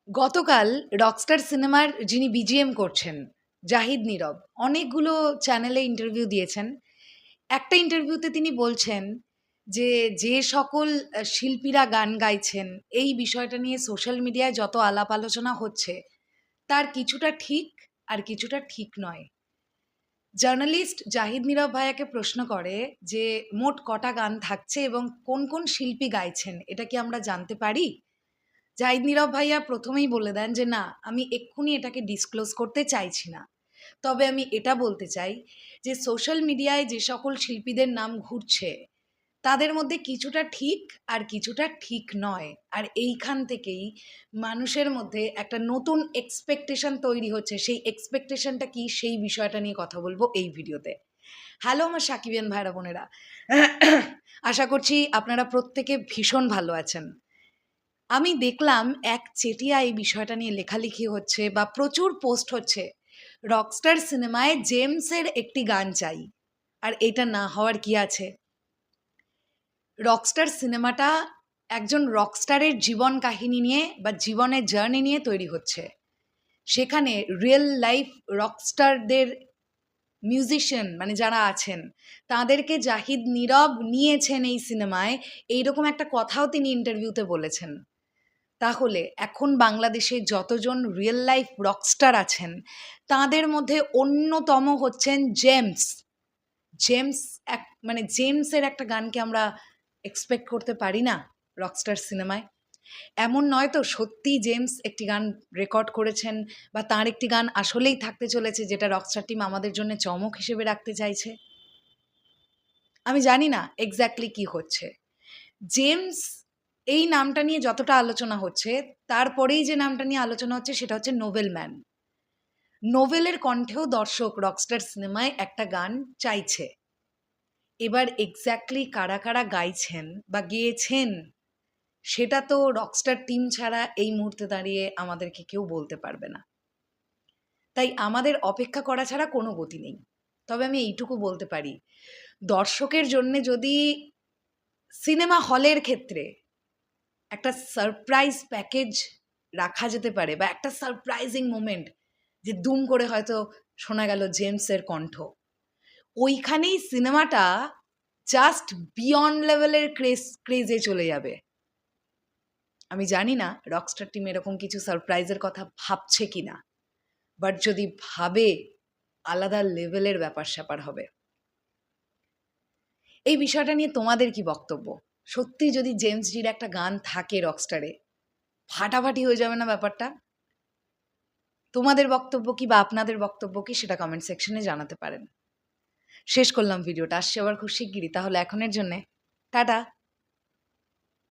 গতকাল রকস্টার সিনেমার যিনি বিজিএম করছেন জাহিদ নীরব অনেকগুলো চ্যানেলে ইন্টারভিউ দিয়েছেন। একটা ইন্টারভিউতে তিনি বলছেন যে যে সকল শিল্পীরা গান গাইছেন এই বিষয়টা নিয়ে সোশ্যাল মিডিয়ায় যত আলাপ আলোচনা হচ্ছে তার কিছুটা ঠিক আর কিছুটা ঠিক নয়। জার্নালিস্ট জাহিদ নীরব ভাইয়াকে প্রশ্ন করে যে মোট কটা গান থাকছে এবং কোন কোন শিল্পী গাইছেন এটা কি আমরা জানতে পারি? জাহিদ নীরব ভাইয়া প্রথমেই বলে দেন যে না, আমি এক্ষুনি এটাকে ডিসক্লোজ করতে চাইছি না। তবে আমি এটা বলতে চাই যে সোশ্যাল মিডিয়ায় যে সকল শিল্পীদের নাম ঘুরছে তাদের মধ্যে কিছুটা ঠিক আর কিছুটা ঠিক নয়। আর এইখান থেকেই মানুষের মধ্যে একটা নতুন এক্সপেকটেশন তৈরি হচ্ছে। সেই এক্সপেকটেশনটা কি সেই বিষয়টা নিয়ে কথা বলবো এই ভিডিওতে। হ্যালো আমার সাকিবিয়ান ভাইরা বোনেরা, আশা করছি আপনারা প্রত্যেকে ভীষণ ভালো আছেন। আমি দেখলাম এক চেটিয়া এই বিষয়টা নিয়ে লেখালেখি হচ্ছে বা প্রচুর পোস্ট হচ্ছে, রকস্টার সিনেমায় জেমসের একটি গান চাই। আর এটা না হওয়ার কি আছে? রকস্টার সিনেমাটা একজন রকস্টারের জীবন কাহিনী নিয়ে বা জীবনের জার্নি নিয়ে তৈরি হচ্ছে। সেখানে রিয়েল লাইফ রকস্টারদের মিউজিশিয়ান মানে যারা আছেন তাদেরকে জাহিদ নীরব নিয়েছেন এই সিনেমায়, এইরকম একটা কথাও তিনি ইন্টারভিউতে বলেছেন। তাহলে এখন বাংলাদেশে যতজন রিয়েল লাইফ রকস্টার আছেন তাদের মধ্যে অন্যতম হচ্ছেন জেমস। জেমস মানে জেমসের একটা গানকে আমরা এক্সপেক্ট করতে পারি না রকস্টার সিনেমায়? এমন নয় তো সত্যি জেমস একটি গান রেকর্ড করেছেন বা তার একটি গান আসলেই থাকতে চলেছে যেটা রকস্টার টিম আমাদের জন্য চমক হিসেবে রাখতে চাইছে? আমি জানি না এক্স্যাক্টলি কি হচ্ছে। জেমস এই নামটা নিয়ে যতটা আলোচনা হচ্ছে তারপরেই যে নামটা নিয়ে আলোচনা হচ্ছে সেটা হচ্ছে নোবেল ম্যান। নোবেলের কণ্ঠেও দর্শক রকস্টার সিনেমায় একটা গান চাইছে। এবার এক্স্যাক্টলি কারা কারা গাইছেন বা গেয়েছেন সেটা তো রকস্টার টিম ছাড়া এই মুহূর্তে দাঁড়িয়ে আমাদেরকে কেউ বলতে পারবে না। তাই আমাদের অপেক্ষা করা ছাড়া কোনো গতি নেই। তবে আমি এইটুকু বলতে পারি, দর্শকের জন্যে যদি সিনেমা হলের ক্ষেত্রে একটা সারপ্রাইজ প্যাকেজ রাখা যেতে পারে বা একটা সারপ্রাইজিং মোমেন্ট, যে দুম করে হয়তো শোনা গেল জেমসের কণ্ঠ, ওইখানেই সিনেমাটা জাস্ট বিয়ন্ড লেভেলের ক্রেজে চলে যাবে। আমি জানি না রকস্টার টিম এরকম কিছু সারপ্রাইজের কথা ভাবছে কিনা, বাট যদি ভাবে আলাদা লেভেলের ব্যাপার স্যাপার হবে। এই বিষয়টা নিয়ে তোমাদের কি বক্তব্য? সত্যি যদি জেমস জির একটা গান থাকে রকস্টারে, ফাটাফাটি হয়ে যাবে না ব্যাপারটা? তোমাদের বক্তব্য কি বা আপনাদের বক্তব্য কি সেটা কমেন্ট সেকশনে জানাতে পারেন। শেষ করলাম ভিডিওটা, আসছে আবার খুব শিগগিরই। তাহলে এখনের জন্যে টাটা।